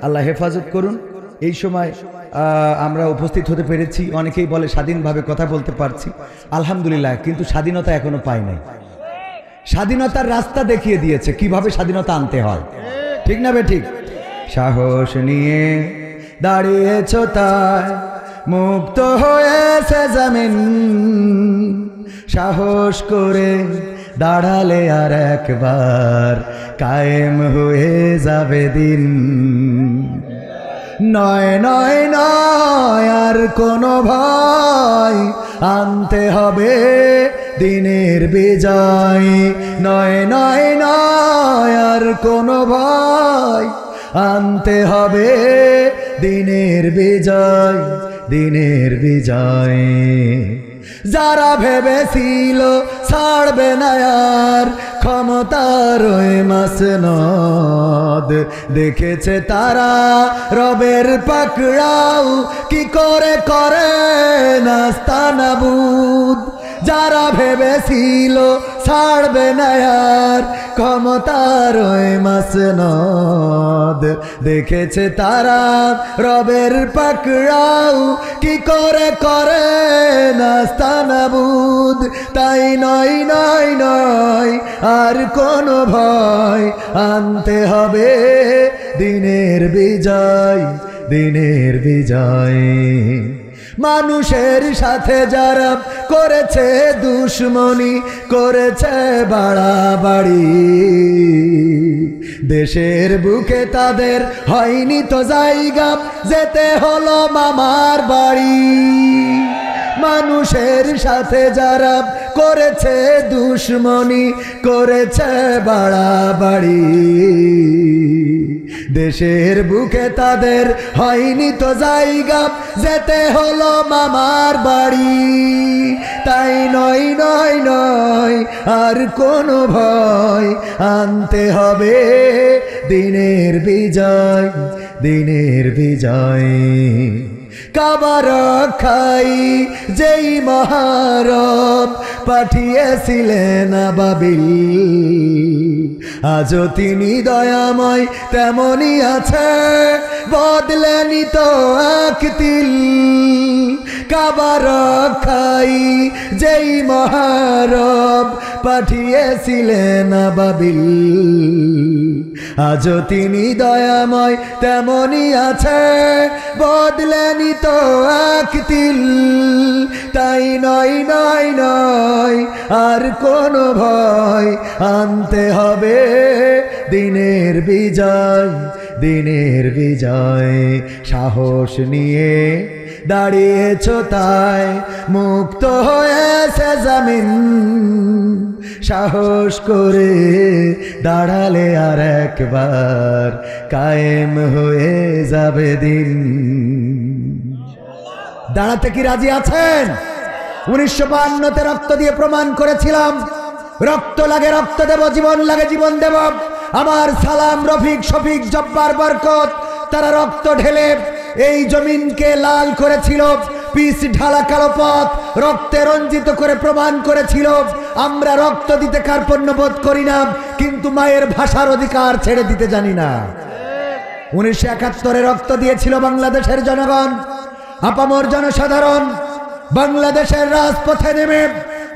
আল্লাহ হেফাজত করুন। এই সময় আমরা উপস্থিত হতে পেরেছি। অনেকেই বলে স্বাধীনভাবে কথা বলতে পারছি, আলহামদুলিল্লাহ, কিন্তু স্বাধীনতা এখনো পাই নাই। স্বাধীনতার রাস্তা দেখিয়ে দিয়েছে কিভাবে স্বাধীনতা আনতে হয়, ঠিক না বেঠিক? সাহস নিয়ে দাঁড়িয়েছ তাই মুক্ত হয়েছে জমিন, সাহস করে দাঁড়ালে আর একবার কায়েম হয়ে যাবে দিন। নয় নয় নয় আর কোনো ভয়, আনতে হবে দিনের বিজয়। নয় নয় নয় আর কোনো ভয়, আনতে হবে দিনের বিজয়, দিনের বিজয়। যারা ভেবেছিল ছাড়বে না আর ক্ষমতার ওই মাসনদ, দেখেছে তারা রবের পাকড়াও কি করে করে নাস্তানাবুদ। যারা ভেবেছিল ছাড়বে না আর ক্ষমতার ওই মাসনদ, দেখেছে তারা রবের পাকড়াও কি করে করে নাস্তানাবুদ। তাই নয় নয় নয় আর কোনো ভয়, আনতে হবে দিনের বিজয়, দিনের বিজয়। মানুষের সাথে যারা করেছে দুশ্মনী, করেছে বাড়াবাড়ি, দেশের বুকে তাদের হয়নি তো জায়গা, যেতে হলো মামার বাড়ি। মানুষের সাথে যারা করেছে দুশ্মনী, করেছে বাড়াবাড়ি, দেশের বুকে তাদের হয়নি তো জায়গা, যেতে হলো মামার বাড়ি। তাই নয় নয় নয় আর কোনো ভয়, আনতে হবে দিনের বিজয়, দিনের বিজয়। কাবা রক্ষাই যেই মহারব পাঠিয়েছিলেন আবাবিল, আজও তিনি দয়াময় তেমনই আছে, বদলেনি তো এক তিল। কাবা রক্ষাই যেই মহারব পাঠিয়েছিলেন আবাবিল, আজও তিনি দয়াময় তেমনই আছে, বদলেনি তো এক তিল। তাই নয় নয় নয় আর কোনো ভয়, আনতে হবে দিনের বিজয়, দিনের বিজয়। সাহস নিয়ে দাঁড়িয়েছ তাই মুক্ত হয়েছে জমিন, সাহস করে দাঁড়ালে আর একবার কায়েম হয়ে যাবে দিন। দাঁড়াতে কি রাজি আছেন? 1952-তে রক্ত দিয়ে প্রমাণ করেছিলাম, রক্ত লাগে রক্ত দেব, জীবন লাগে জীবন দেব। আমার সালাম, রফিক, শফিক, জব্বার, বরকত, তারা রক্ত ঢেলে এই জমিনকে লাল করেছিল, পিচ ঢালা কালো পথ রক্তে রঞ্জিত করে প্রমাণ করেছিল আমরা রক্ত দিতে কার্পণ্য বোধ করি না, কিন্তু মায়ের ভাষার অধিকার ছেড়ে দিতে জানি না। 1971-এ রক্ত দিয়েছিল বাংলাদেশের জনগণ, আপামর জনসাধারণ। বাংলাদেশের রাজপথে নেমে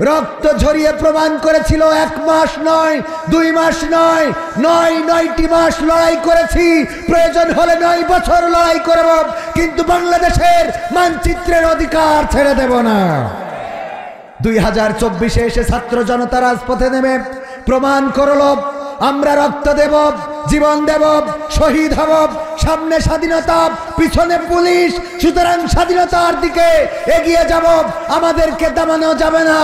রক্ত ঝরিয়ে প্রমাণ করেছিল 1 মাস নয়, 2 মাস নয়, 9টি মাস লড়াই করেছি, প্রয়োজন হলে 9 বছর লড়াই করব, কিন্তু বাংলাদেশের মানচিত্রের অধিকার ছেড়ে দেব না। 2024-এ এসে ছাত্র জনতা রাজপথে নেমে প্রমাণ করল আমরা রক্ত দেব, জীবন দেব, শহীদ হব। সামনে স্বাধীনতা, পিছনে পুলিশ, সুতরাং স্বাধীনতার দিকে এগিয়ে যাব, আমাদেরকে দামানো যাবে না।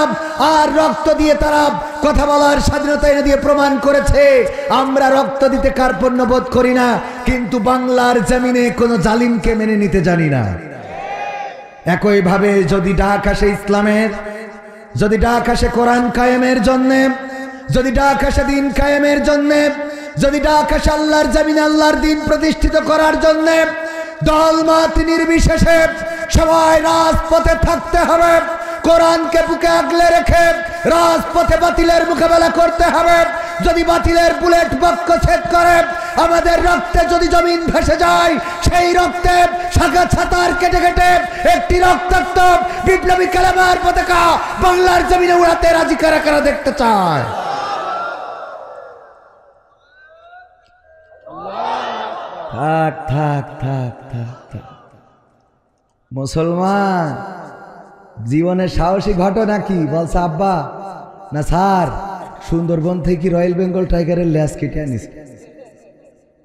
আর রক্ত দিয়ে তারা কথা বলার স্বাধীনতা এনে দিয়ে প্রমাণ করেছে আমরা রক্ত দিতে কার্পণ্য বোধ করি না, কিন্তু বাংলার জমিনে কোনো জালিমকে মেনে নিতে জানি না। একইভাবে যদি ডাক আসে ইসলামের, যদি ডাক আসে কোরআন কায়েমের জন্যে, যদি ডাক আসে দিন কায়েমের জন্যে, যদি ডাক আসে আল্লাহর জমিনে আল্লাহর দিন প্রতিষ্ঠিত করার জন্যে, দলমত নির্বিশেষে সবাই রাজপথে থাকতে হবে। কোরআনকে বুকে আগলে রেখে রাজপথে বাতিলের মোকাবেলা করতে হবে। যদি বাতিলের বুলেট বক্ষচ্ছেদ করে, আমাদের রক্তে যদি জমিন ভেসে যায়, সেই রক্তে শাখা ছাতার কেটে কেটে একটি রক্তাক্ত বিপ্লবী কালেমার পতাকা বাংলার জমিনে উড়াতে রাজি কারা কারা দেখতে চায়? থাক থাক থাক থাক থাক। মুসলমান জীবনের সাহসী ঘটনা কি বলছে আব্বা? না স্যার, সুন্দরবন থেকে রয়্যাল বেঙ্গল টাইগারের ল্যাস কেটে আনিস।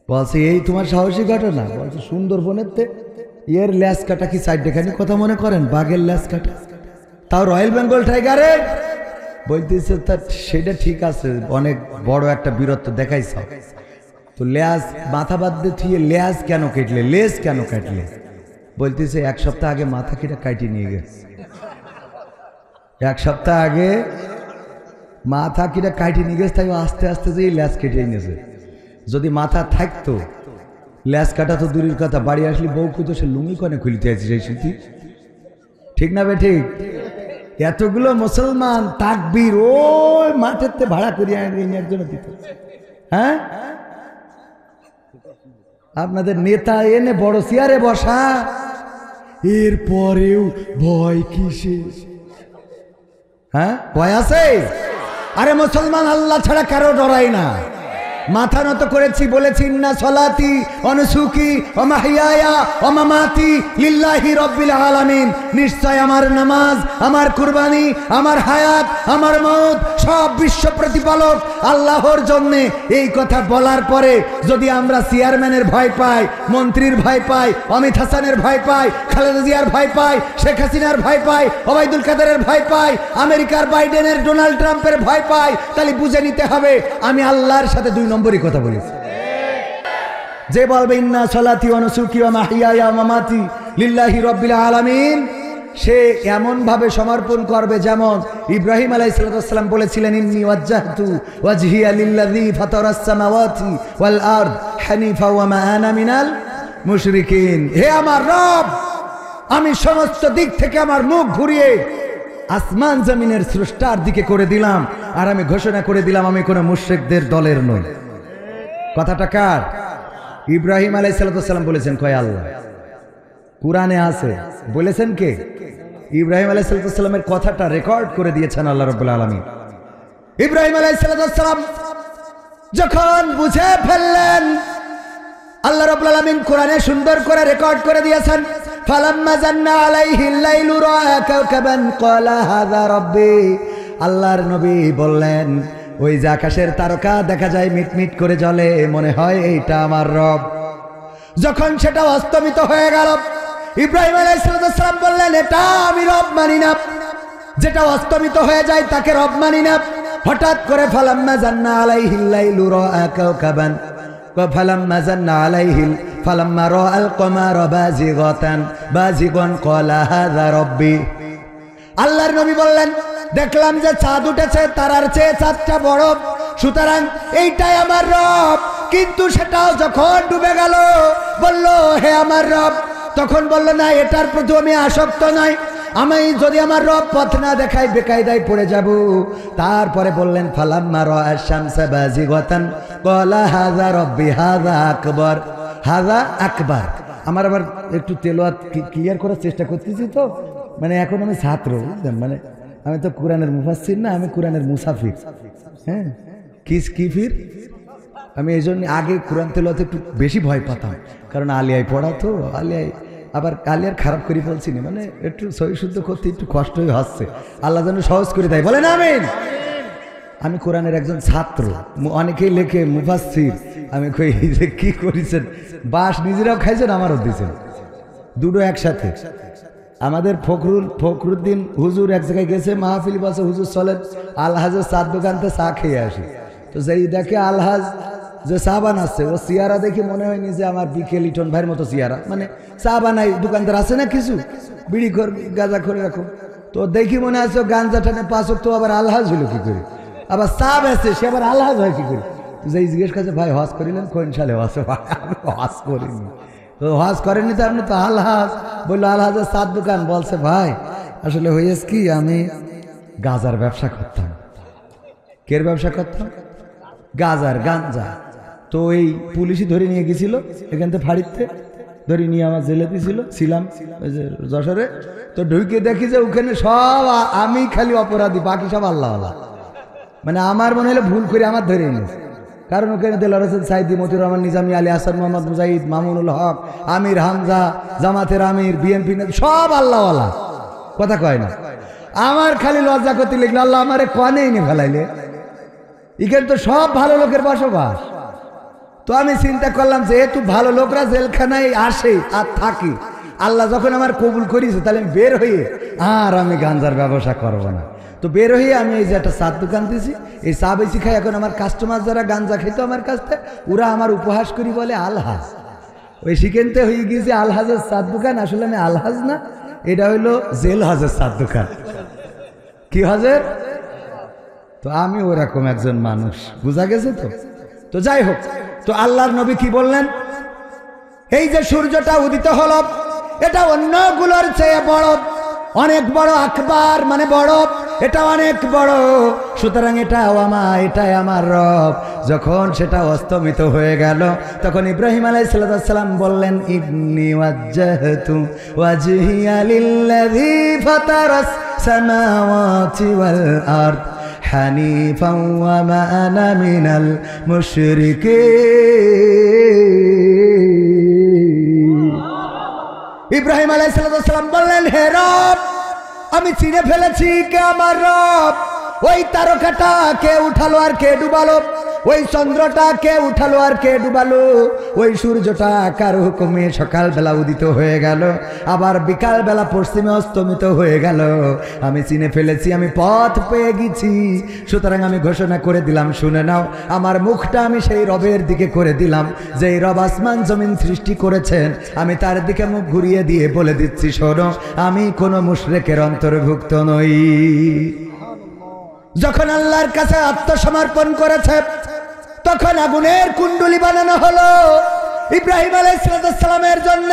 বলছে এই তোমার সাহসী ঘটনা? বলছে সুন্দরবনের এর ল্যাস কাটা কি সাইডখানি কথা মনে করেন? বাঘের ল্যাস কাটা, তাও রয়্যাল বেঙ্গল টাইগারের। বলতেছে তার সেটা ঠিক আছে, অনেক বড় একটা বীরত্ব দেখাইছ, তো ল্যাস মাথা বাদ দিয়ে থুয়ে ল্যাস কেন কাটলে, লেজ কেন কাটলে? বলতেছে এক সপ্তাহ আগে মাথা কিটা কাটি নিয়ে গেছে। এক সপ্তাহ আগে মাথা কিটা কাটি নিয়ে গেছে, তাই আস্তে আস্তে যে ল্যাস কেটে নিয়েছে। যদি মাথা থাকতো, ল্যাস কাটা তো দূরের কথা, বাড়ি আসলে বউ খুঁজো সে লুঙ্গি কনে খুলিতে আছে সেই স্মৃতি, ঠিক না বে ঠিক? এতগুলো মুসলমান তাকবীর ওই মাঠের ভাড়া করিয়ে একজন দিত। হ্যাঁ, আপনাদের নেতা এনে বড় চেয়ারে বসা, এরপরেও ভয় কিসে? হ্যাঁ, ভয় আছে? আরে মুসলমান আল্লাহ ছাড়া কারো ডরাই না। মাথা নত করেছি, বলেছি ইন্না সলাতি ওয়া নুসুকি ওয়া মাহইয়ায়া ওয়া মামাতি লিল্লাহি রাব্বিল আলামিন, নিশ্চয় আমার নামাজ, আমার কুরবানি, আমার হায়াত, আমার মওত সব বিশ্ব প্রতিপালক আল্লাহর জন্য। এই কথা বলার পরে যদি আমরা চেয়ারম্যানের ভয় পাই, মন্ত্রীর ভয় পাই, অমিত হাসানের ভয় পাই, খালেদা জিয়ার ভয় পাই, শেখ হাসিনার ভয় পাই, ওবায়দুল কাদেরের ভয় পাই, আমেরিকার বাইডেনের, ডোনাল্ড ট্রাম্পের ভয় পাই, তাহলে বুঝে নিতে হবে আমি আল্লাহর সাথে দুই নম্বরই কথা বলেছি। যে বলবে ইন্না সলাতি ওয়া নুসুকি ওয়া মাহইয়ায়া ওয়া মামাতি লিল্লাহি রাব্বিল আলামিন, সে এমন ভাবে সমর্পণ করবে যেমন ইব্রাহিম আলাইহিস সালাম বলেছিলেন ইন্নী ওয়াজ্জাহতু ওয়াজহিয়া লিল্লাযী ফাতারাস সামাওয়াতি ওয়াল আরদ হানিফা ওয়া মা আনা মিনাল মুশরিকিন। হে আমার রব, আমি সমস্ত দিক থেকে আমার মুখ ঘুরিয়ে আসমান জমিনের স্রষ্টার দিকে করে দিলাম, আর আমি ঘোষণা করে দিলাম আমি কোনো মুশরিকদের দলের নই। কথাটা কার? ইব্রাহিম আলাইহিস সালাম বলেছেন, কয় আল্লাহ। কুরআনে আছে, বলেছেন কে? ইব্রাহিম আলাইহিস সালামের কথাটা রেকর্ড করে দিয়েছেন আল্লাহ রাব্বুল আলামিন। ইব্রাহিম আলাইহিস সালাম যখন বুঝে ফেললেন, আল্লাহ রাব্বুল আলামিন কোরআনে সুন্দর করে রেকর্ড করে দিয়েছেন, ফালাম্মা জান্না আলাইহিল লাইলু রাআ কাওকাবান ক্বালা হাযা রাব্বি। আল্লাহর নবী বললেন, ওই যে আকাশের তারকা দেখা যায় মিটমিট করে জ্বলে, মনে হয় এইটা আমার রব। যখন সেটা অস্তমিত হয়ে গেল, ইব্রাহিম আলাইহিস সালাম বললেন, এটা আমি রব মানি না। যেটা অস্তমিত হয়ে যায় তাকে রব মানি না। হঠাৎ করে ফালাম্মা জান্না আলাইহিল লাইলু রাআ কাওকাবান, ফালাম্মা জান্না আলাইহিল ফালাম্মা রাআল কমারা বাজিগান ক্বালা হাযা রাব্বি। আল্লাহর নবী বললেন, দেখলাম যে চাঁদ উঠেছে, তারার চেয়ে চাঁদটা বড়, সুতরাং এইটাই আমার রব। কিন্তু সেটাও যখন ডুবে গেল, বলল হে আমার রব, তখন বলল না, এটার প্রতি আমি আসক্ত নই, আমি যদি আমার রব পথ না দেখাই বেকায়দায় পড়ে যাব। তারপরে বললেন ফালাম্মা রাআশ শামসা বাজিগাতান ক্বালা হাযা রাব্বি হাযা আকবার হাযা আকবার। আমার আবার একটু তেলাওয়াত ক্লিয়ার করার চেষ্টা করতেছি, তো মানে এখন আমি ছাত্র, বুঝলেন, মানে আমি তো কোরআনের মুফাসসির না, আমি কোরআনের মুসাফির। হ্যাঁ, কিফির। আমি এই জন্য আগে কোরআন তেলাওয়াতে একটু বেশি ভয় পেতাম, কারণ আলিয়ায় পড়া তো, আলিয়ায় আবার আলিয়ার খারাপ করে বলছি না, মানে একটু সহি শুদ্ধ করতে একটু কষ্টই হচ্ছে, আল্লাহ যেন সহজ করে দেয়, বলেন আমিন। আমি কোরআনের একজন ছাত্র, অনেকেই লেখে মুফাসসির, আমি কই যে কি করেছেন, বাস নিজেরাও খাইছেন আমারও দিয়েছেন, দুটো একসাথে। আমাদের ফখরুদ্দিন হুজুর এক জায়গায় গেছে মাহফিল, বসে হুজুর চলেন আলহাজের চার দোকানতে চা খেয়ে আসি। তো যেই দেখে আলহাজ যে চা বানাচ্ছে, ও চেয়ারা দেখে মনে হয়নি যে আমার বিকে লিটন ভাইয়ের মতো চেয়ারা, মানে চা বানাই দোকানদার আছে না কিছু, বিড়ি কর গাঁজা করে রাখো, তো দেখি মনে আছে গাঞ্জা টানে পাঁচক, তো আবার আলহাজ হইল কি করে, আবার চা বেছে সে আবার আলহাজ হয় কি করে। যেই জিজ্ঞেস করছে ভাই হজ করিলেন, কোন সালে হজ? আমি হজ করিনি। তো হজ করেনি তো আপনি তো আলহাজ? বললো আলহাজের চার দোকান। বলছে ভাই আসলে হয়েছে কি, আমি গাজার ব্যবসা করতাম। কের ব্যবসা করতাম? গাজার গাঞ্জা। তো এই পুলিশই ধরে নিয়ে গেছিল এখান থেকে ফাড়িতে ধরে নিয়ে আমার জেলে দিয়েছিল ছিলাম যশোরে। তো ঢুকে দেখি যে ওখানে সব আমি খালি অপরাধী, বাকি সব আল্লাহওয়ালা। মানে আমার মনে হলো ভুল করে আমার ধরে নিয়েছে, কারণ ওখানে দেলোয়ার হোসেন সাইদি, মতিউর রহমান নিজামী, আলী হাসান, মোহাম্মদ মুজাহিদ, মামুনুল হক, আমির হামজা, জামাতের আমির, বিএনপি সব আল্লাহওয়ালা, কথা কয় না। আমার খালি লজ্জা করতে লিখলো, আল্লাহ আমারে কনেই নি ফেলাইলে, এখানে তো সব ভালো লোকের বসবাস। তো আমি চিন্তা করলাম যেহেতু ভালো লোকরা জেলখানায় আসে আর থাকি, আল্লাহ যখন আমার কবুল করেছে তাহলে আমি বের হয়ে আর আমি গাঞ্জার ব্যবসা করবো না। তো বের হয়ে আমি এই যে একটা চার দোকান দিয়েছি, এই চা বেশি খাই। এখন আমার কাস্টমার যারা গাঞ্জা খেত আমার কাছ থেকে, ওরা আমার উপহাস করি বলে আলহাজ। ওই সেখানতে হয়ে গিয়েছে আলহাজের চার দোকান। আসলে আমি আলহাজ না, এটা হইলো জেল হাজের চার দোকান। কি হাজের? তো আমি ওরকম একজন মানুষ, বুঝা গেছে তো। তো যাই হোক, তো আল্লাহর নবী কি বললেন, এই যে সূর্যটা উদিত হলো এটা অন্যগুলোর চেয়ে বড়, অনেক বড়, আকবার মানে বড়, এটা অনেক বড়, সুতরাং এটাই আমার রব। যখন সেটা অস্তমিত হয়ে গেল তখন ইব্রাহিম আলাইহিস সালাম বললেন, ইন্নী ওয়াজ্জাহতু ওয়াজহিয়া লিল্লাযী ফাতারাস সামাওয়াতি ওয়াল আরদ হানিফান ওয়া মা আনা মিনাল মুশরিকিন। ইব্রাহিম আলাইহিস সালাম বললেন, হে রব, আমি চিনে ফেলেছি কে আমার রব। ওই তারকাটা কে উঠালো আর কে ডুবালো, ওই চন্দ্রটা কে উঠালো আর কে ডুবালো, ওই সূর্যটা কার হুকুমে সকালবেলা উদিত হয়ে গেল, আবার বিকালবেলা পশ্চিমে অস্তমিত হয়ে গেল। আমি চিনে ফেলেছি, আমি পথ পেয়ে গেছি। সুতরাং আমি ঘোষণা করে দিলাম, শুনে নাও, আমার মুখটা আমি সেই রবের দিকে করে দিলাম যেই রব আসমান জমিন সৃষ্টি করেছেন। আমি তার দিকে মুখ ঘুরিয়ে দিয়ে বলে দিচ্ছি, শোনো, আমি কোনো মুশরিকের অন্তর্ভুক্ত নই। যখন আল্লাহর কাছে আত্মসমর্পণ করেছে তখন আগুনের কুণ্ডুলি বানানো হলো। ইব্রাহিম আলাইহিস সালামের জন্য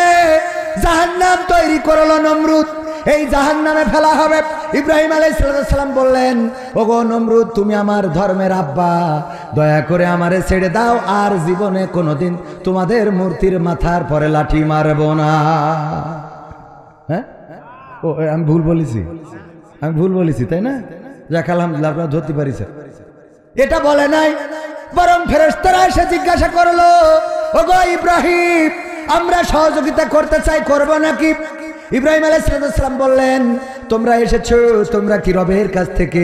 জাহান্নাম তৈরি করলো নমরুদ, এই জাহান্নামে ফেলা হবে। ইব্রাহিম আলাইহিস সালাম বললেন, ওগো নমরুদ, তুমি আমার ধর্মের আব্বা, দয়া করে আমারে ছেড়ে দাও, আর জীবনে কোনোদিন তোমাদের মূর্তির মাথার পরে লাঠি মারব না। হ্যাঁ, ও আমি ভুল বলেছি তাই না? যাক, আলহামদুলিল্লাহ, আপনারা ধরতে পারিছে। এটা বলে নাই, বরং ফেরেশতারা এসে জিজ্ঞাসা করলো, ওগো ইব্রাহিম, আমরা সহযোগিতা করতে চাই, করবো নাকি? ইব্রাহিম আলাইহিস সালাম বললেন, তোমরা এসেছো, তোমরা কি রবের কাছ থেকে?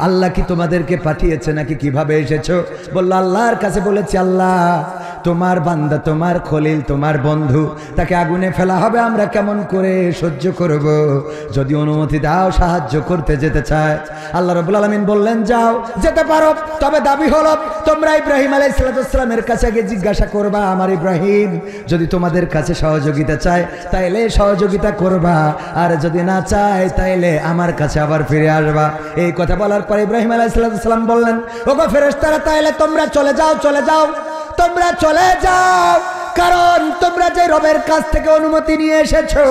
আল্লাহ কি তোমাদেরকে পাঠিয়েছে নাকি কিভাবে এসেছো? বলল, আল্লাহর কাছে বলেছি, আল্লাহ তোমার বান্দা, তোমার খলিল, তোমার বন্ধু, তাকে আগুনে ফেলা হবে, আমরা কেমন করে সহ্য করব? যদি অনুমতি দাও, সাহায্য করতে যেতে চায়। আল্লাহ রাব্বুল আলামিন বললেন, যাও, যেতে পারো, তবে দাবি হলো তোমরা ইব্রাহিম আলাইহিস সালামের কাছে গিয়ে জিজ্ঞাসা করবা, আমার ইব্রাহিম যদি তোমাদের কাছে সহযোগিতা চায় তাইলে সহযোগিতা করবা, আর যদি না চায় তাইলে আমার কাছে আবার ফিরে আসবা। এই কথা বলার পর ইব্রাহিম আলাইহিস সালাম বললেন, ওগো ফেরেশতারা, তাইলে তোমরা চলে যাও, তোমরা চলে যাও, কারণ তোমরা যে রবের কাছ থেকে অনুমতি নিয়ে এসেছো,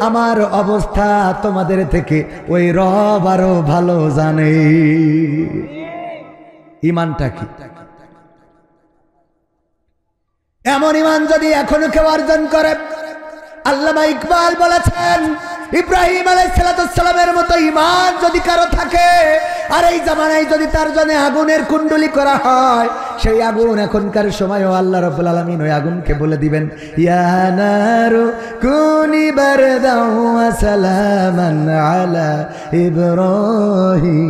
আমার অবস্থা তোমাদের থেকে ওই রব আরো ভালো জানে। ইমানটা কি? এমন ইমান যদি এখনো কেউ অর্জন করে, আল্লামা ইকবাল বলেছেন, ইব্রাহিম আলাইহিস সালামের মতো ঈমান যদি কারো থাকে, আর এই জামানায় যদি তার জন্য আগুনের কুণ্ডলি করা হয়, সেই আগুন এখনকার সময়ও আল্লাহ রাব্বুল আলামিন ওই আগুনকে বলে দিবেন, ইয়া নারু কুনি বারদাও ওয়া সালামান আলা ইব্রাহিম।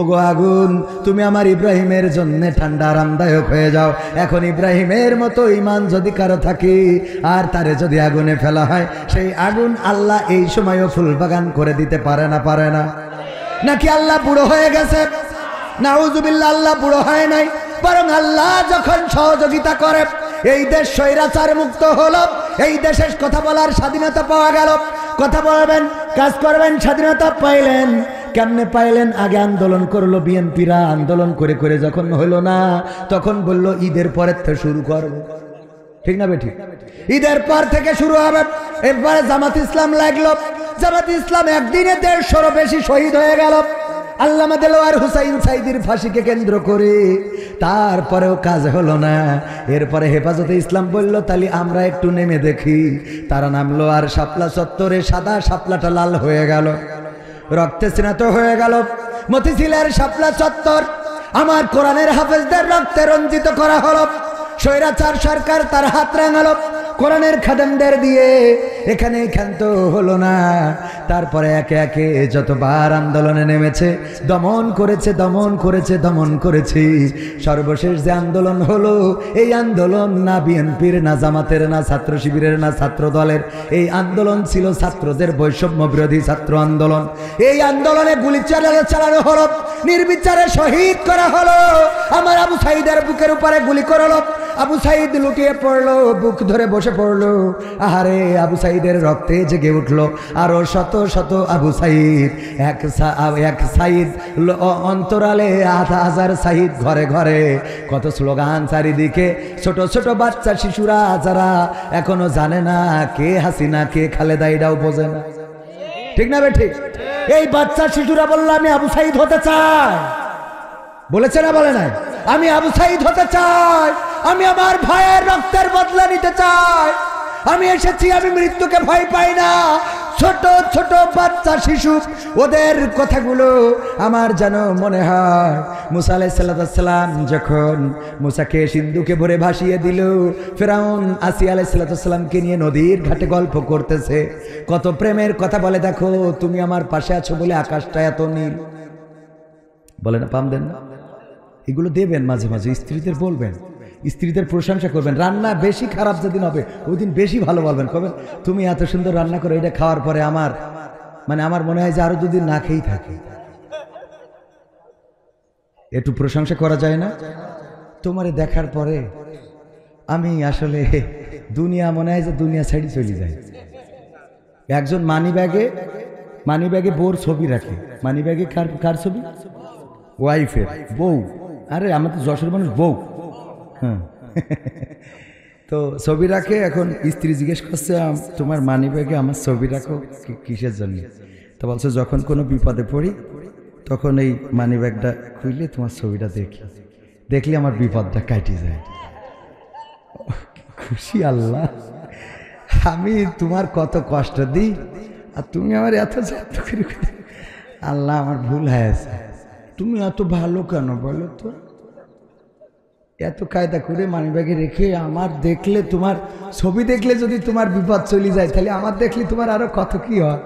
ওগো আগুন, তুমি আমার ইব্রাহিমের জন্য ঠান্ডা আরামদায়ক হয়ে যাও। এখন ইব্রাহিমের মতো ঈমান যদি কারো থাকে আর তারে যদি আগুনে ফেলা হয়, সেই আগুন আল্লাহ এই সময়ও ফুল বাগান করে দিতে পারে না? নাকি আল্লাহ বুড়ো হয়ে গেছে? নাউজুবিল্লাহ, আল্লাহ বুড়ো হয় নাই, বরং আল্লাহ যখন সহযোগিতা করে, এই দেশ স্বৈরাচার মুক্ত হলো, এই দেশে কথা বলার স্বাধীনতা পাওয়া গেল। কথা বলবেন, কাজ করবেন, স্বাধীনতা পাইলেন। কেমনে পাইলেন? আগে আন্দোলন করলো বিএনপিরা, আন্দোলন করে করে যখন হলো না, তখন বলল ঈদের পরের থেকে শুরু করবো। ঠিক না বেঠিক? ঈদের পর থেকে শুরু হবে। এরপরে জামাত ইসলাম লাগলো। জামাত ইসলাম একদিনে 150 বেশি শহীদ হয়ে গেল। আল্লামা দেলোয়ার হুসাইন সাইদির ফাঁসিকে কেন্দ্র করে তারপরেও কাজ হলো না। এরপরে হেফাজতে ইসলাম বলল তাহলে আমরা একটু নেমে দেখি। তারা নামলো, আর শাপলা চত্বরে সাদা শাপলাটা লাল হয়ে গেল, রক্তে স্নাত হয়ে গেল। মতিঝিলের শাপলা চত্বর আমার কোরআনের হাফেজদের রক্তে রঞ্জিত করা হলো। স্বৈরাচার সরকার তার হাত রাঙালো কোরআনের খাদেমদের দিয়ে, এখানে ক্ষান্ত হলো না। তারপরে একে একে যতবার আন্দোলনে নেমেছে, দমন করেছে দমন করেছে দমন করেছি। সর্বশেষ যে আন্দোলন হলো, এই আন্দোলন না বিএনপির, না জামাতের, না ছাত্র শিবিরের, না ছাত্র দলের, এই আন্দোলন ছিল ছাত্রদের বৈষম্য বিরোধী ছাত্র আন্দোলন। এই আন্দোলনে গুলি চালানো হলো, নির্বিচারে শহীদ করা হলো। আমার আবু সাইদের বুকের উপরে গুলি করলো, আবু সাইদ লুটিয়ে পড়লো, বুক ধরে বসে পড়লো। আহারে, আবু সাইদের রক্তে জেগে উঠলো আরো শত শত আবু সাইদ। এক সাইদ অন্তরালে ৮,০০০ সাইদ, ঘরে ঘরে কত স্লোগান চারিদিকে। ছোট ছোট বাচ্চা শিশুরা যারা এখনো জানে না কে হাসিনা কে খালেদা, এটাও বোঝে না, ঠিক না বেঠিক? এই বাচ্চা শিশুরা বললো আমি আবু সাইদ হতে চাই, বলেছে না বলে নাই? আমি আবু সাইদ হতে চাই, আমি আমার ভাইয়ের রক্তের বদলা নিতে চাই। আমি এসেছি, আমি মৃত্যুকে ভয় পাই না। ছোট ছোট বাচ্চা শিশু, ওদের কথাগুলো আমার যেন মনে হয় মুসা আলাইহিস সালাম যখন মুসাকে সিন্ধুকে ভরে ভাসিয়ে দিল, ফেরাউন আসিয়া আলাইহিস সালামকে নিয়ে নদীর ঘাটে গল্প করতেছে, কত প্রেমের কথা বলে। দেখো তুমি আমার পাশে আছো বলে আকাশটা এত নীল, বলে না? পাম দেন না? এগুলো দেবেন মাঝে মাঝে, স্ত্রীদের বলবেন, স্ত্রীদের প্রশংসা করবেন। রান্না বেশি খারাপ যেদিন হবে ওই দিন বেশি ভালো বলবেন, কবেন তুমি এত সুন্দর রান্না করো, এটা খাওয়ার পরে আমার মনে হয় যে আরো দুদিন না খেয়েই থাকে। একটু প্রশংসা করা যায় না? তোমারে দেখার পরে আমি আসলে দুনিয়া মনে হয় যে দুনিয়া ছেড়ে চলে যায়। একজন মানি ব্যাগে বউর ছবি রাখে। মানি ব্যাগে কার ছবি? ওয়াইফের, বউ। আরে আমাদের যশোর মানুষ বউ, হ্যাঁ। তো ছবি রাখে। এখন স্ত্রী জিজ্ঞেস করছে তোমার মানি ব্যাগে আমার ছবি রাখো কিসের জন্য? তো বলছে যখন কোনো বিপদে পড়ি তখন এই মানি ব্যাগটা খুললে তোমার ছবিটা দেখলে আমার বিপদটা কাটি যায়। খুশি আল্লাহ, আমি তোমার কত কষ্ট দিই আর তুমি আমার এত যত্ন করে। আল্লাহ আমার ভুল হয়েছে, তুমি এত ভালো কেন বলো তো? এত কায়দা করে মানিব্যাগে রেখে আমার দেখলে, তোমার ছবি দেখলে যদি তোমার বিপদ চলে যায়, তাহলে আমার দেখলে তোমার আরো কত কি হয়।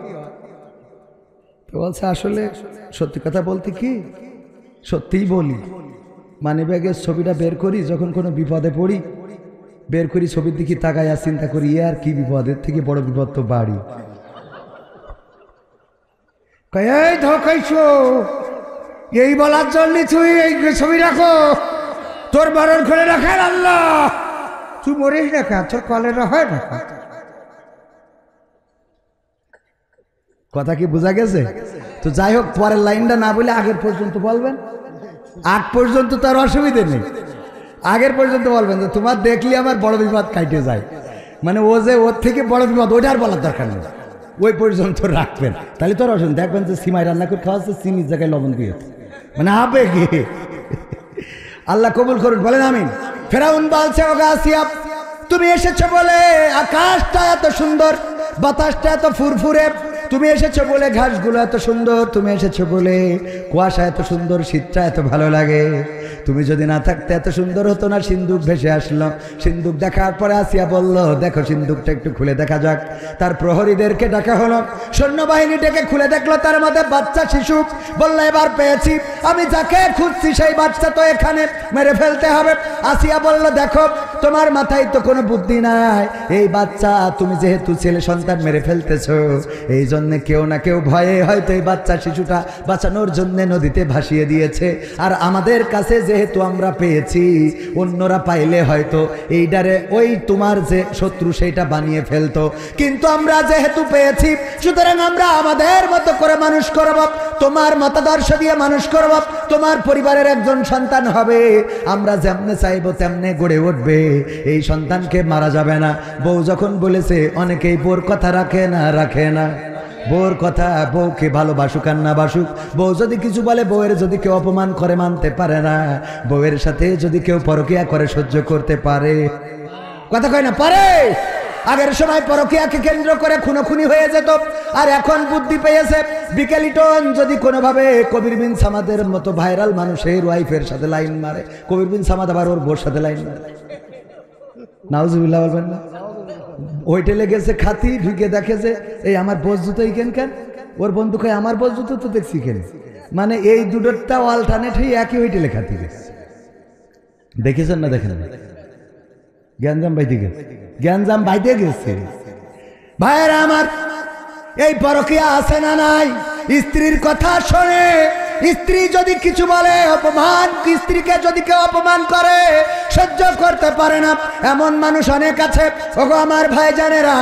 তো বলছে আসলে সত্যি কথা বলতে কি, সত্যিই বলি, মানিব্যাগের ছবিটা বের করি যখন কোনো বিপদে পড়ি, বের করি ছবির দিকে তাকাই আর চিন্তা করি আর কি বিপদের থেকে বড় বিপদ তো বাড়ি। এই ধোকাইছো, এই বলার জন্য তুই এই ছবি রাখো, তোর বারণ করে রাখার আল্লাহ, তুই মরিস না, তোর কলেরা হয় না। কথা কি বোঝা গেছে? তো যাই হোক, পরের লাইনটা না বলে আগের পর্যন্ত বলবেন। আগ পর্যন্ত তার অসুবিধে নেই, আগের পর্যন্ত বলবেন যে তোমার দেখলে আমার বড় বিপদ কাটে যায়। মানে ও যে ওর থেকে বড় বিপদ ওইটা আর বলার দরকার নেই, ওই পর্যন্ত রাখবেন। তাহলে তোর অসুবিধা, দেখবেন যে সিমাই রান্না করে খাওয়াচ্ছে, চিনির জায়গায় লবণ দিয়েছে, মানে আবেগে। আল্লাহ কবুল করুন, বলেন আমিন। ফেরাউন বলছে ওগো আসিয়া, তুমি এসেছো বলে আকাশটা এত সুন্দর, বাতাসটা এত ফুরফুরে, তুমি এসেছো বলে ঘাসগুলো এত সুন্দর, তুমি এসেছো বলে কুয়াশা এত সুন্দর, শীতটা এত ভালো লাগে। তুমি যদি না থাকতে এত সুন্দর হতো না। সিন্দুক ভেসে আসলো, সিন্দুক দেখার পরে আসিয়া বলল দেখো সিন্দুকটা একটু খুলে দেখা যাক। তার প্রহরীদেরকে ডাকা হলো, সৈন্যবাহিনী ডেকে খুলে দেখলো তার মধ্যে বাচ্চা শিশু। বললো এবার পেয়েছি, আমি যাকে খুঁজছি সেই বাচ্চা তো এখানে, মেরে ফেলতে হবে। আসিয়া বলল দেখো তোমার মাথায় তো কোনো বুদ্ধি নাই, এই বাচ্চা তুমি যেহেতু ছেলে সন্তান মেরে ফেলতেছো, এই জন্য কেউ না কেউ ভয়ে হয়তো এই বাচ্চা শিশুটা বাঁচানোর জন্য নদীতে ভাসিয়ে দিয়েছে। আর আমাদের কাছে যেহেতু আমরা পেয়েছি, অন্যরা পাইলে হয়তো এইটারে ওই তোমার যে শত্রু সেইটা বানিয়ে ফেলতো, কিন্তু আমরা যেহেতু পেয়েছি সুতরাং আমরা আমাদের মতো করে মানুষ করব, তোমার মতাদর্শ দিয়ে মানুষ করব, তোমার পরিবারের একজন সন্তান হবে, আমরা যেমনে চাইবো তেমনে গড়ে উঠবে, এই সন্তানকে মারা যাবে না। বউ যখন বলেছে, অনেকেই বউর কথা রাখে না, বউর কথা, বউকে ভালোবাসুক আর না বাসুক, বউ যদি কিছু বলে, বউয়ের যদি কেউ অপমান করে মানতে পারে না, বউয়ের সাথে যদি কেউ পরকিয়া করে সহ্য করতে পারে, কথা কয় না পারে। আগের সময় পরকিয়াকে কেন্দ্র করে খুনোখুনি হয়ে যেত, আর এখন বুদ্ধি পেয়েছে বিকেলিটন যদি কোনোভাবে কবির বিন সামাদের মতো ভাইরাল মানুষের ওয়াইফের সাথে লাইন মারে, কবির বিন সামাদ আবার ওর বোর সাথে লাইন মারে, নাউজুবিল্লাহ বলবেন না? হোটেলে গেছে খাতি, ঢুকে দেখে যে এই আমার বোস জুতো এইখান কেন, ওর বন্ধু কয় আমার বোস জুতো তো দেখছি কেন, মানে এই দুটোটা অল্টারনেট হয়ে একই হোটেলে খাতি গেছে। দেখেছেন না? দেখেন না? গ্যাঞ্জাম বাইতে গেছে, গ্যাঞ্জাম বাইতে গেছে। ভাইয়েরা আমার, এই পরকিয়া আছে না নাই? স্ত্রীর কথা শোনে, স্ত্রী যদি কিছু বলে অপমান, স্ত্রীকে যদি কেউ অপমান করে সহ্য করতে পারে না, এমন মানুষ অনেক আছে। ওগো আমার ভাইজানেরা,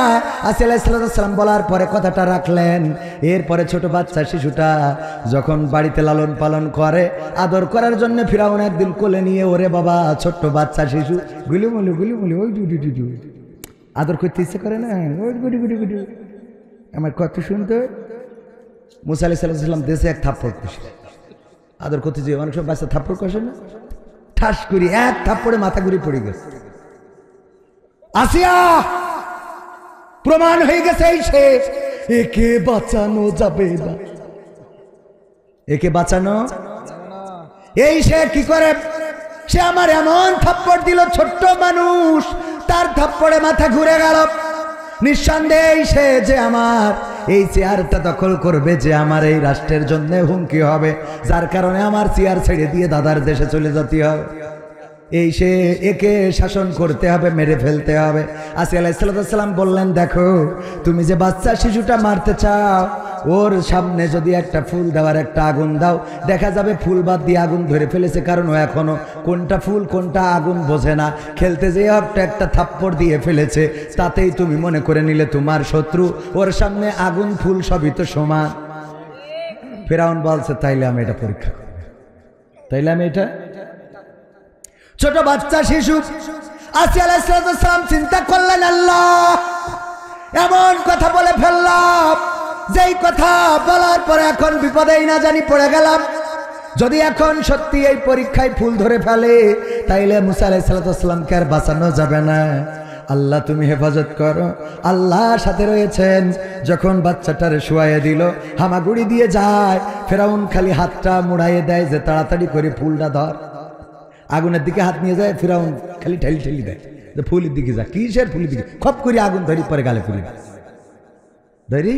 আসিফ আলাইহিস সালাম বলার পরে কথাটা রাখলেন। এরপরে ছোট বাচ্চা শিশুটা যখন বাড়িতে লালন পালন করে, আদর করার জন্য ফিরাউন একদিন কোলে নিয়ে, ওরে বাবা ছোট্ট বাচ্চা শিশু গুলিমুলি গুলিমুলি ওই ডু আদর করতে ইচ্ছে করে না, ওই গুডি গুডি গুডি আমার কত শুনতে। মুসা আলাইহিস সালাম দেশে এক থাপ্পড় খুশি, আদর করতে যে অনেক সব বাচ্চা থাপ্পড় কষে না, ঠাস করি এক থাপ্পড়ে মাথা ঘুরে পড়ে গেছে। আসিয়া প্রমাণ হয়ে গেছে, এই সে, একে বাঁচানো যাবে না, একে বাঁচানো, এই সে কি করে, সে আমার এমন থাপ্পড় দিল, ছোট্ট মানুষ, তার থাপ্পড়ে মাথা ঘুরে গেল। নিঃসন্দেহে সে যে আমার এই চেয়ারটা দখল করবে, যে আমার এই রাষ্ট্রের জন্য হুমকি হবে, যার কারণে আমার চেয়ার ছেড়ে দিয়ে দাদার দেশে চলে যেতে হবে, এই সে, একে শাসন করতে হবে, মেরে ফেলতে হবে। আসিফ আলাইহিস সালাম বললেন, দেখো তুমি যে বাচ্চা শিশুটা মারতে চাও, ওর সামনে যদি একটা ফুল দেওয়ার একটা আগুন দাও, দেখা যাবে ফুল বাদ দিয়ে আগুন ধরে ফেলেছে, কারণ ও এখনো কোনটা ফুল কোনটা আগুন বোঝে না। খেলতে যেয়ে একটা থাপ্পড় দিয়ে ফেলেছে, তাতেই তুমি মনে করে নিলে তোমার শত্রু, ওর সামনে আগুন ফুল সবই তো সমান। ফিরাউন বলছে, তাইলে আমি এটা পরীক্ষা করব, তাইলে আমি এটা। ছোট বাচ্চা শিশু আসিফ আলাইহিস সালাম চিন্তা করলেন, আল্লাহ এমন কথা বলে ফেললাম, যেই কথা বলার পরে এখন বিপদেই না জানি পড়ে গেলাম। যদি এখন সত্যি এই পরীক্ষায় ফুল ধরে ফেলে, তাইলে মুসা আলাইহিস সালামকে আর বাঁচানো যাবে না। আল্লাহ তুমি হেফাজত করো। আল্লাহ সাথে রয়েছেন। যখন বাচ্চাটারে শুয়াইয়ে দিল, হামাগুড়ি দিয়ে যায়, ফেরাউন খালি হাতটা মুড়াইয়ে দেয় যে তাড়াতাড়ি করে ফুলটা ধর। আগুনের দিকে হাত নিয়ে যায়, ফিরাউন খালি ঠেলি ঠেলি দেয় যে ফুলের দিকে যা, কিসের ফুলের দিকে, খপ করে আগুন ধরি, পরে গালে ফুলি ধরি,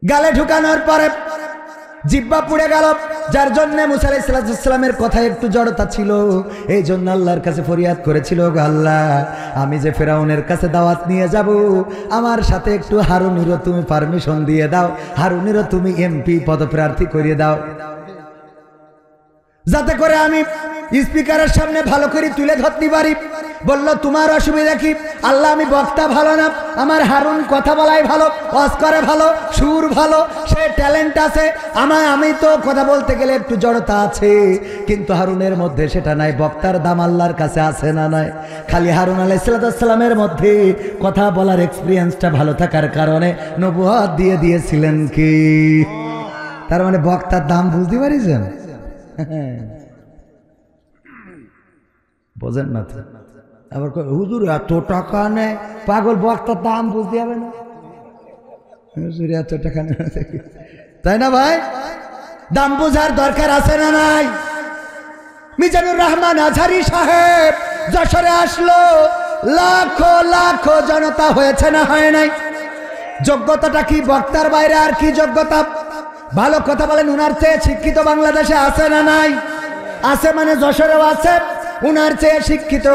গালে ঢুকানোর পরে জিব্বা পুড়ে গেল, যার জন্য মুসা আলাইহিস সালামের কথা একটু জড়তা ছিল। এই জন্য আল্লাহর কাছে ফরিয়াদ করেছিল, আল্লাহ আমি যে ফেরাউনের কাছে দাওয়াত নিয়ে যাব, আমার সাথে একটু হারুনেরও তুমি পারমিশন দিয়ে দাও, হারুনেরও তুমি এমপি পদপ্রার্থী করিয়ে দাও, যাতে করে আমি স্পিকারের সামনে ভালো করে তুলে ধরতে পারি। বলল, তোমার অসুবিধা কি? আল্লাহ আমি বক্তা ভালো না, আমার হারুন কথা বলাই ভালো, ওয়াজ করে ভালো, সুর ভালো, সে ট্যালেন্ট আছে, আমি তো কথা বলতে গেলে একটু জড়তা আছে, কিন্তু হারুনের মধ্যে সেটা নাই। বক্তার দাম আল্লাহর কাছে আছে না নাই? খালি হারুন আলাইহিস সালামের মধ্যে কথা বলার এক্সপিরিয়েন্সটা ভালো থাকার কারণে নবুয়ত দিয়ে দিয়েছিলেন কি? তার মানে বক্তার দাম বুঝতে পারিছেন? বোঝেন না তো? আবার হুজুর এত টাকা নেয়, পাগল, বক্তার দাম বুঝতে হবে না? হুজুর এত টাকা নেয়, তাই না ভাই? দাম বোঝার দরকার আছে না নাই? মিজানুর রহমান আজহারি সাহেব যশোরে আসলো, লাখো লাখো জনতা হয়েছে না হয় নাই? যোগ্যতাটা কি? বক্তার বাইরে আর কি যোগ্যতা? ভালো কথা বলেন। উনার চেয়ে শিক্ষিত বাংলাদেশে আছে না নাই? আছে, মানে যশোরেও আছে। উনার চেয়ে শিক্ষিত,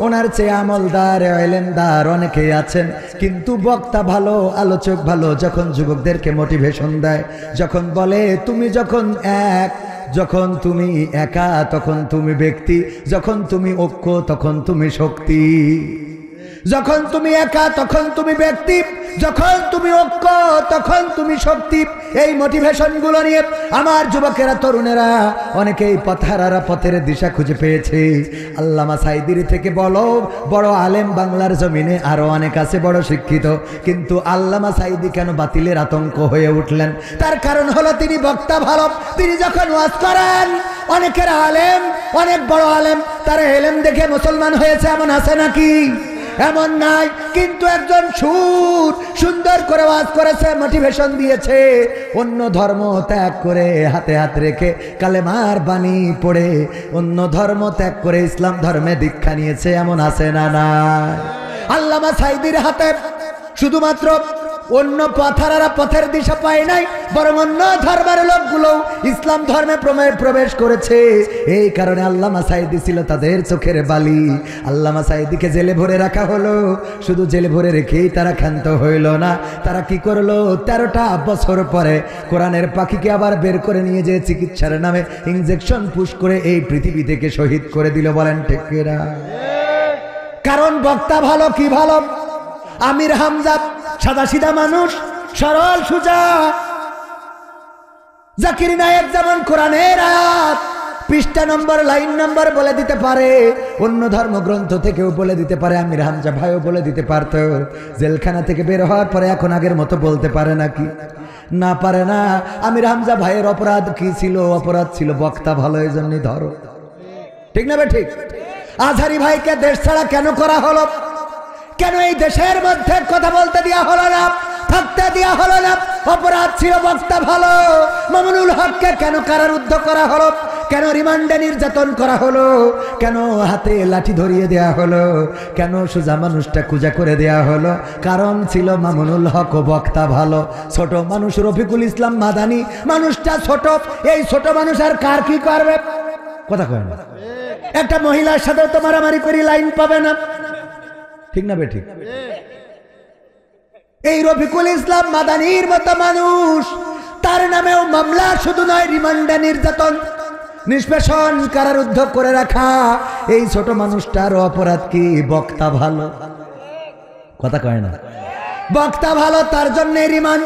ওনার চেয়ে আমলদার, এলেমদার অনেকেই আছেন, কিন্তু বক্তা ভালো, আলোচক ভালো। যখন যুবকদেরকে মোটিভেশন দেয়, যখন বলে তুমি যখন এক, যখন তুমি একা তখন তুমি ব্যক্তি, যখন তুমি ঐক্য তখন তুমি শক্তি। যখন তুমি একা তখন তুমি ব্যক্তি, যখন তুমি ঐক্য তখন তুমি শক্তি। এই মোটিভেশনগুলো নিয়ে আমার যুবকেরা, তরুণেরা অনেকেই পথহারারা পথের দিশা খুঁজে পেয়েছে। আল্লামা সাঈদীর থেকে বড় আলেম বাংলার জমিনে আরো অনেক আছে, বড় শিক্ষিত, কিন্তু আল্লামা সাঈদী কেন বাতিলের আতঙ্ক হয়ে উঠলেন? তার কারণ হলো তিনি বক্তা ভালো। তিনি যখন ওয়াজ করেন, অনেকের আলেম, অনেক বড় আলেম, তারা এলেম দেখে মুসলমান হয়েছে এমন আছে নাকি? এমন নাই। কিন্তু একজন সুন্দর করে ওয়াজ করেছে, মোটিভেশন দিয়েছে, অন্য ধর্ম ত্যাগ করে হাতে হাত রেখে কালেমার বাণী পড়ে অন্য ধর্ম ত্যাগ করে ইসলাম ধর্মে দীক্ষা নিয়েছে, এমন আছে না? না। আল্লামা সাঈদীর হাতে শুধুমাত্র অন্য পথহারারা পথের দিশা পায় নাই, বরং অন্য ধর্মের লোকগুলো ইসলাম ধর্মে প্রবেশ করেছে। এই কারণে আল্লামা সাঈদী ছিল তাদের চোখের বালি। আল্লামা সাঈদীকে জেলে ভরে রাখা হলো। শুধু জেলে ভরে রেখেই তারা ক্ষান্ত হইল না, তারা কি করলো? 13টা বছর পরে কোরআনের পাখিকে আবার বের করে নিয়ে যে চিকিৎসার নামে ইনজেকশন পুশ করে এই পৃথিবী থেকে শহীদ করে দিল। বলেন ঠিক কিনা? কারণ বক্তা ভালো। কি ভালো? আমির হামজা সাদা সিধা মানুষ, সরল সুজা। জাকির নায়েক যেমন কোরআনের আয়াত পৃষ্ঠা নম্বর, লাইন নম্বর বলে দিতে পারে, অন্য ধর্মগ্রন্থ থেকেও বলে দিতে পারে। আমির হামজা ভাইও বলে দিতে পারত। জেলখানা থেকে বের হওয়ার পরে এখন আগের মতো বলতে পারে নাকি? না, পারে না। আমির হামজা ভাইয়ের অপরাধ কি ছিল? অপরাধ ছিল বক্তা ভালো, এই জন্যই ধরো। ঠিক না? ঠিক। আজহারি ভাইকে দেশ ছাড়া কেন করা হলো? কেন এই দেশের মধ্যে কথা বলতে দেওয়া হলো না, থাকতে দেওয়া হলো না? অপরাধ ছিল বক্তা ভালো। মামুনুল হককে কেন কারারুদ্ধ করা হলো? কেন রিমান্ডে নির্যাতন করা হলো? কেন হাতে লাঠি ধরিয়ে দেয়া হলো? কেন সোজা মানুষটা কুজা করে দেয়া হলো? কারণ ছিল মামুনুল হক বক্তা ভালো। ছোট মানুষ রফিকুল ইসলাম মাদানী, মানুষটা ছোট। এই ছোট মানুষ আর কার কি করবে? কথা কয় না। একটা মহিলার সাথে তো মারামারি করি লাইন পাবে না। ঠিক না? ঠিক। এই রফিকুল ইসলাম মাদানীর মতো মানুষ, তার নামেও মামলা শুধু নয়, রিমান্ডে নির্যাতন, নিষ্পেষণ, কারারুদ্ধ করে রাখা। এই ছোট মানুষটার অপরাধ কি? বক্তা ভালো। কথা কয় না। বক্তা ভালো, তার জন্য রিমান্ড।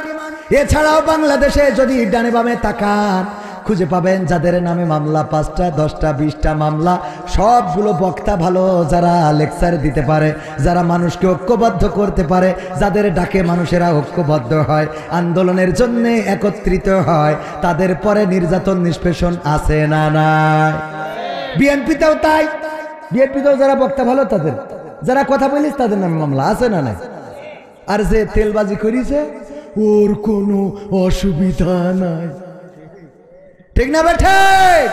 এছাড়াও বাংলাদেশে যদি ডানে বামে তাকান, খুঁজে পাবেন যাদের নামে মামলা 5টা 10টা 20টা মামলা, সবগুলো বক্তা ভালো, যারা লেকচার দিতে পারে, যারা মানুষকে ঐক্যবদ্ধ করতে পারে, যাদের ডাকে মানুষেরা ঐক্যবদ্ধ হয়, আন্দোলনের জন্য একত্রিত হয়, তাদের পরে নির্যাতন নিষ্পেষণ আছে না? নাই। বিএনপিতেও তাই। বিএনপিতেও যারা বক্তা ভালো, তাদের যারা কথা বলিস তাদের নামে মামলা আছে না? নাই। আর যে তেলবাজি করিছে ওর কোনো অসুবিধা নাই। ঠিক না? ঠিক।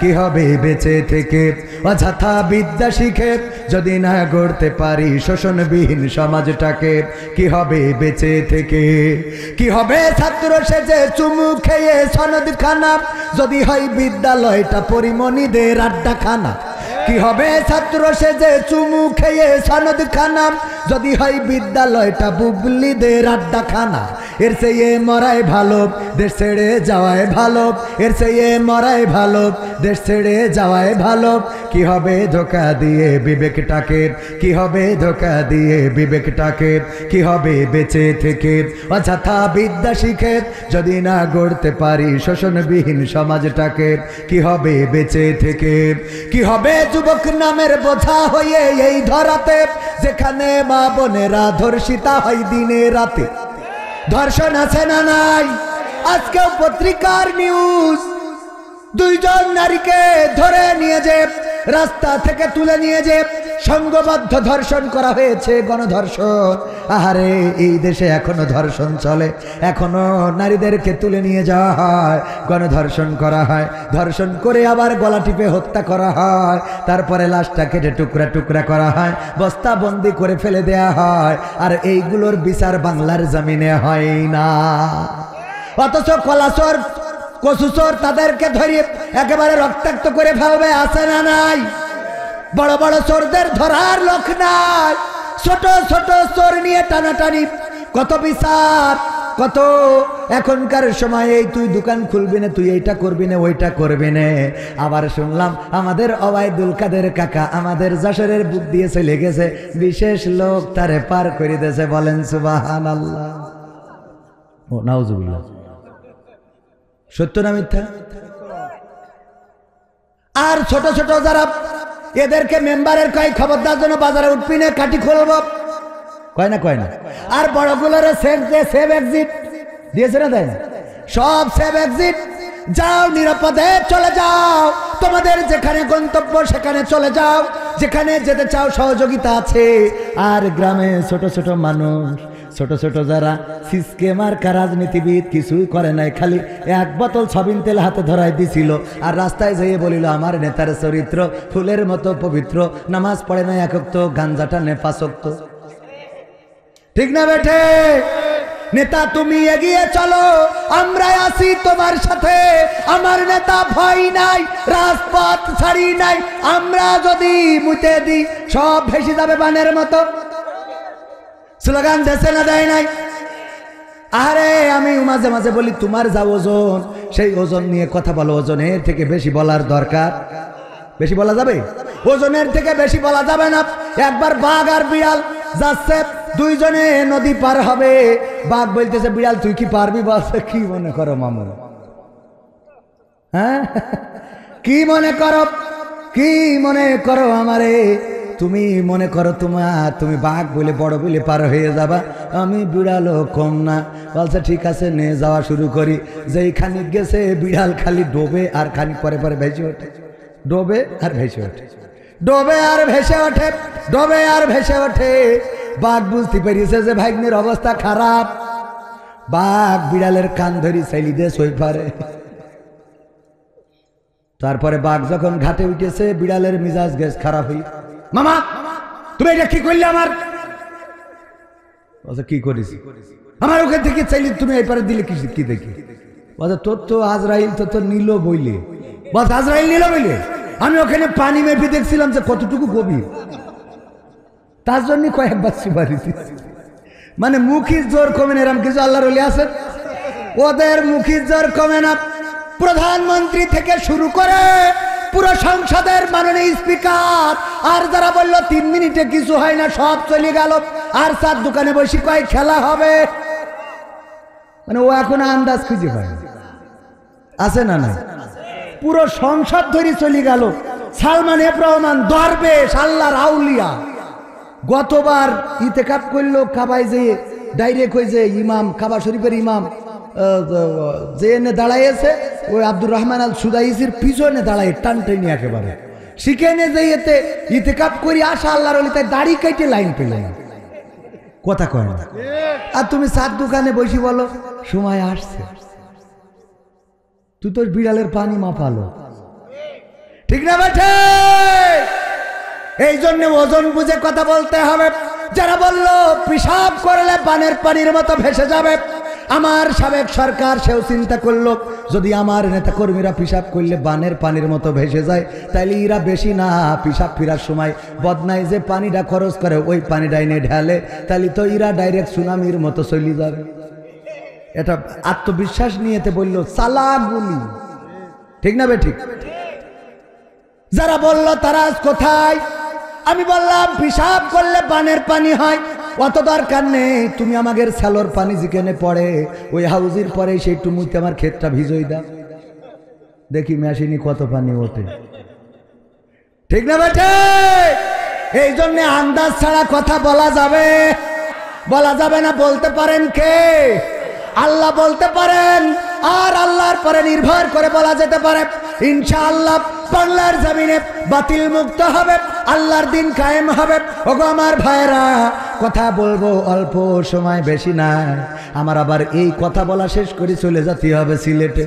কি হবে বেঁচে থেকে অযথা বিদ্যা শিখে যদি না গড়তে পারি শোষণবিহীন সমাজটাকে? কি হবে বেঁচে থেকে? কি হবে ছাত্র সেজে চুমু খেয়ে সনদ খানা যদি হয় বিদ্যালয়টা পরিমণিদের আড্ডাখানা? কি হবে ছাত্র সেজে চুমু খেয়ে সনদ খানা যদি হয় বিদ্যালয়টা বুবলিদের আড্ডাখানা? এর চেয়ে মরাই ভালো, দেশ ছেড়ে যাওয়াই ভালো। এর চেয়ে মরাই ভালো, দেশ ছেড়ে যাওয়াই ভালো। কি হবে ধোকা দিয়ে বিবেকটাকে? কি হবে ধোকা দিয়ে বিবেকটাকে? কি হবে বেঁচে থেকে অযথা বিদ্যা শিখে যদি না গড়তে পারি শোষণবিহীন সমাজটাকে? কি হবে বেঁচে থেকে? কি হবে যুবক নামের বোঝা হয়ে এই ধরাতে, যেখানে মা বোনেরা ধর্ষিতা হয় দিনে রাতে? ধর্ষণ আছে না? নাই। আজকেও পত্রিকার নিউজ, 2 জন নারীকে ধরে নিয়ে যে রাস্তা থেকে তুলে নিয়ে যে সংঘবদ্ধ ধর্ষণ করা হয়েছে, গণধর্ষণ। আহারে, এই দেশে এখনো ধর্ষণ চলে, এখনো নারীদেরকে তুলে নিয়ে যাওয়া হয়, গণধর্ষণ করা হয়, ধর্ষণ করে আবার গলা টিপে হত্যা করা হয়, তারপরে লাশটা কেটে টুকরা টুকরা করা হয়, বস্তাবন্দি করে ফেলে দেয়া হয়। আর এইগুলোর বিচার বাংলার জমিনে হয় না। অথচ কলাচোর কচুচোর তাদেরকে ধরিয়ে একেবারে রক্তাক্ত করে ফেলবে, আছে না? নাই। বড় বড় চোরদের ধরার লোক নাই, ছোট ছোট চোর নিয়ে টানাটানি, কত বিচার, কত এখনকার সময় এই তুই দোকান খুলবি না, তুই এইটা করবি না, ওইটা করবি না। আবার শুনলাম আমাদের ওবায়দুল কাদের কাকা আমাদের যশোরের বুক দিয়ে চলে গেছে, বিশেষ লোক তারে পার করে দিয়েছে। বলেন সুবহানাল্লাহ। ও নাউজুবিল্লাহ। সত্য না মিথ্যা? আর ছোট ছোট যারা এদেরকে মেম্বারের কয় খবরদার জন্য বাজারে উঠবি না, কাটি খুলব, কয় না কয় না। আর বড়গুলোর সেভ এক্সিট দিয়েছে না, দেয় না? সব সেভ এক্সিট, যাও নিরাপদে চলে যাও, তোমাদের যেখানে গন্তব্য সেখানে চলে যাও, যেখানে যেতে চাও সহযোগিতা আছে। আর গ্রামে ছোট ছোট মানুষ, ছোট ছোট যারা সিস্কেমার রাজনীতিবিদ কিছুই করে নাই, খালি এক বোতল সবিন তেল হাতে ধরাই দিছিল আর রাস্তায় যেয়ে বলিল আমার নেতার চরিত্র ফুলের মতো পবিত্র, নামাজ পড়ে না এক ওয়াক্ত, গাঞ্জাটা নে 5 ওয়াক্ত। ঠিক না বেঠে? নেতা তুমি এগিয়ে চলো, আমরা আছি তোমার সাথে, আমার নেতা ভয় নাই, রাজপথ ছাড়ি নাই, আমরা যদি মুতে দিই সব ভেসে যাবে বানের মতো। স্লোগান দেশে না দেয় নাই? আরে আমি মাঝে মাঝে বলি তোমার যা ওজন, সেই ওজন নিয়ে কথা বলো, ওজনের থেকে বেশি বলার দরকার। বেশি বলা যাবে? ওজনের থেকে বেশি বলা যাবে না। একবার বাঘ আর বিড়াল যাচ্ছে, দুইজনে নদী পার হবে, বাঘ বলতেছে বিড়াল তুই কি পারবি? বলছে কি মনে করো মামু? হ্যাঁ, কি মনে করো, কি মনে করো আমারে? তুমি মনে করো তুমি বাঘ বলে বড় বলে পার হয়ে যাবা, আমি বিড়ালও কম না। বলছে ঠিক আছে নে যাওয়া শুরু করি। যেই খানিক গেছে বিড়াল খালি ডোবে আর খানিক পরে পরে ভেসে ওঠে, ডোবে আর ভেসে ওঠে, ডোবে আর ভেসে ওঠে, ডোবে আর ভেসে ওঠে। বাঘ বুঝতে পেরেছে যে ভাগ্নের অবস্থা খারাপ, বাঘ বিড়ালের কান ধরি চাইলি দিয়ে সই পারে। তারপরে বাঘ যখন ঘাটে উঠেছে, বিড়ালের মিজাজ গেছ খারাপ হই, মামা তুমি এটা কি করলে? আমার কি করিস? আমার ওখান থেকে চাইলে তুমি এই পারে দিলে কি দেখি? বলছে তোর তো আজরাইল তো নিল বইলে। বলছে আজরাইল নিল বইলে? আমি ওখানে পানি মেপে দেখছিলাম যে কতটুকু গভীর, তার জন্য কয়েকবার সুপারি দিচ্ছি। মানে মুখির জোর কমে না, এরকম কিছু আল্লাহর ওলি আছেন, ওদের মুখির জোর কমে না। প্রধানমন্ত্রী থেকে শুরু করে পুরো সংসদের মাননীয় স্পিকার, আর যারা বললো 3 মিনিটে কিছু হয় না সব চলে গেল, আর 4 দোকানে বসে কয় খেলা হবে, মানে ও এখন আন্দাজ খুঁজে পায়। আছে না নাই? পুরো সংসদ ধরে চলে গেল। সালমান এফ রহমান দরবেশ, আল্লাহর আউলিয়া, গতবার ইতেকাপ করলো কাবায় যেয়ে, ডাইরেক্ট হয়ে যে ইমাম, কাবা শরীফের ইমাম যে এনে দাঁড়াইছে, ওই আব্দুর রহমান আল সুদাইসির পিছনে দাঁড়ায় টান টেনে একেবারে শিখেনে যে এতে ইতেকাপ করি আসা আল্লাহর ওলি, তাই দাড়ি কেটে লাইন পেলেন, কথা কয় না। আর তুমি 4 দোকানে বসি বলো সময় আসছে, তুই তোর বিড়ালের পানি মাপালো। ঠিক না বেঠে? এই জন্য ওজন বুঝে কথা বলতে হবে। যারা বললো পেশাব করলে বানের পানির মতো ভেসে যাবে, আমার সাবেক সরকার সেও চিন্তা করলো যদি আমার নেতা কর্মীরা পেশাব করলে বানের পানির মতো ভেসে যায়, তাইলে এরা বেশি না পেশাব ফেরার সময় বদনায় যে পানিটা খরচ করে ওই পানিটা এনে ঢালে, তাহলে তো এরা ডাইরেক্ট সুনামির মতো চলে যাবে। এটা আত্মবিশ্বাস নিয়েতে বললো চালাগুলি। ঠিক না বে? ঠিক। যারা বললো তারা আজ কোথায়? আমি বললাম পেশাব করলে বানের পানি হয়, অত দরকার নেই। তুমি আমাদের স্যালোর পানি যেখানে পড়ে ওই হাউজির পরে সেই টুমুতে আমার ক্ষেতটা ভিজই দাও, দেখি মেশিনে কত পানি ওঠে। ঠিক না বেঠে? এই জন্য আন্দাজ ছাড়া কথা বলা যাবে? বলা যাবে না। বলতে পারেন কে? আল্লাহ বলতে পারেন, আর আল্লাহর পরে নির্ভর করে বলা যেতে পারে ইনশাআল্লাহ বাংলার জমিনে বাতিল মুক্ত হবে, আল্লাহর দিন কায়েম হবে। ওগো আমার ভাইরা, কথা বলবো অল্প সময়, বেশি না। আমার আবার এই কথা বলা শেষ করে চলে যেতে হবে সিলেটে।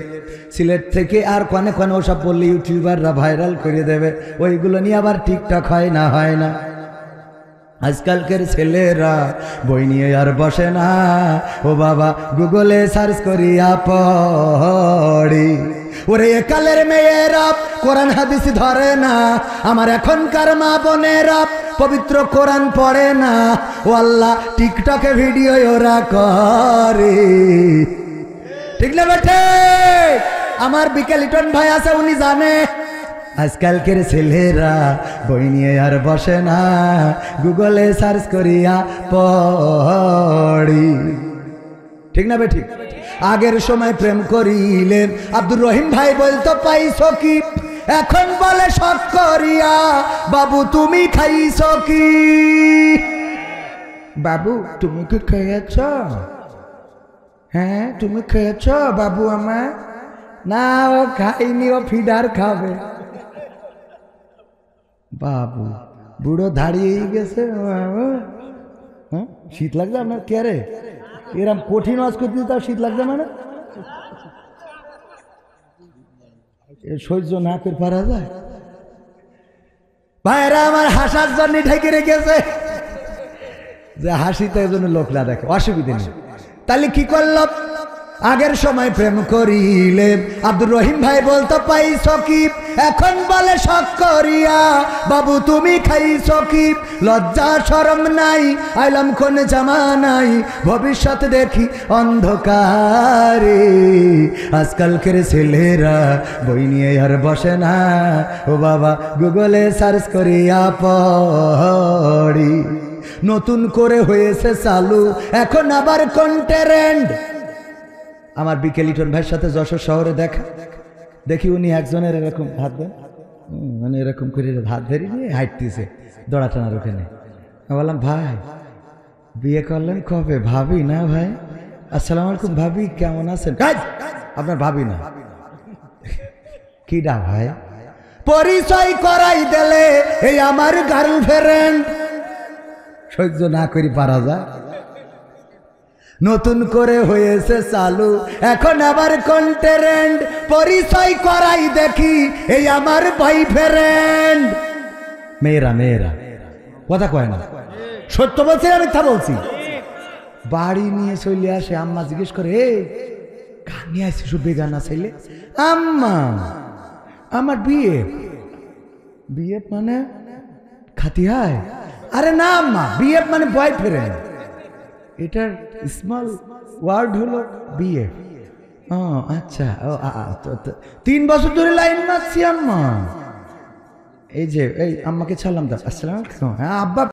সিলেট থেকে আর কনে কনে ওসব বললে ইউটিউবাররা ভাইরাল করে দেবে, ওইগুলো নিয়ে আবার টিকটক হয় না, হয় না। আজকালকের ছেলেরা বই নিয়ে আর বসে না, ও বাবা গুগলে সার্চ করিয়া পড়ি। ওরে একালের মেয়েরা কোরআন হাদিস ধরে না, আমার এখনকার মা বোনেরা পবিত্র কোরআন পড়ে না। ও আল্লাহ, টিকটকে ভিডিও ওরা করে, ঠিক না বেঠে? আমার বিকে লিটন ভাই আছে, উনি জানে আজকালকের ছেলেরা বই নিয়ে আর বসে না, গুগলে সার্চ করিয়া পড়ি। ঠিক না বেঠিক? আগের সময় প্রেম করিলেন আব্দুর রহিম ভাই বলতো পাইছো কি, এখন বলে শখ করিয়া বাবু তুমি খাইছো কি? বাবু তুমি কি খেয়েছ? হ্যাঁ তুমি খেয়েছ বাবু? আমার না, ও খাইনি, ও ফিডার খাবে। বাবু বুড়ো দাঁড়িয়ে গেছে। হ্যাঁ শীত লাগছে আপনার? কে রে এরম কঠিন ওয়াজ করতে তাও শীত লাগছে মানে? সহ্য না করে পারা যায়? ভাইরা আমার হাসার জন্য ঢেকে রেখেছে যে হাসিতে জন্য লোক না দেখে, অসুবিধা নেই। তাহলে কি করলো? আগের সময় প্রেম করিলে আব্দুর রহিম ভাই বলতো পাইছো কি, এখন বলে শখ করিয়া বাবু তুমি খাইছো কি? লজ্জা শরম নাই, আইলাম কোন জামানাই, ভবিষ্যৎ দেখি অন্ধকারে। আজকালকের ছেলেরা বই নিয়ে আর বসে না, ও বাবা গুগলে সার্চ করিয়া পড়ি। নতুন করে হয়েছে চালু এখন আবার কন্টেন্ট। আমার বিকে লিটন ভাইয়ের সাথে যশোর শহরে দেখা, দেখি উনি একজনের এরকম হাত দেন, মানে এরকম করে হাত ধরে নিয়ে হাঁটতেছে দড়া টানার ওখানে। বললাম ভাই বিয়ে করলেন কবে? ভাবি না ভাই। আসসালামু আলাইকুম ভাবি, কেমন আছেন? আপনার ভাবি না কিডা ভাই? পরিচয় করাই দিলে এই আমার গার্লফ্রেন্ড। সহ্য না করি পারা যায়? নতুন করে হয়েছে চালু এখন আবার কন্টেন্ট, পরিচয় করাই দেখি এই আমার বয়ফ্রেন্ড। মেয়েরা মেয়েরা কথা কয় না, সত্য বলছি না মিথ্যা বলছি? বাড়ি নিয়ে চলে আসে, আম্মা জিজ্ঞেস করে এই কার নিয়ে আসছিস বেগানা ছেলে? আম্মা আমার বিয়ে। বিয়ে মানে খাতি হয়? আরে না আম্মা, বিয়ে মানে বয়ফ্রেন্ড। এটার স্মল ওয়ার্ড হলো বিয়ে। ও আচ্ছা, ও 3 বছর ধরে লাইন মারছি আম্মা। এই যে এই আম্মাকে ছাড়লাম, আসসালামু আলাইকুম। হ্যাঁ আব্বা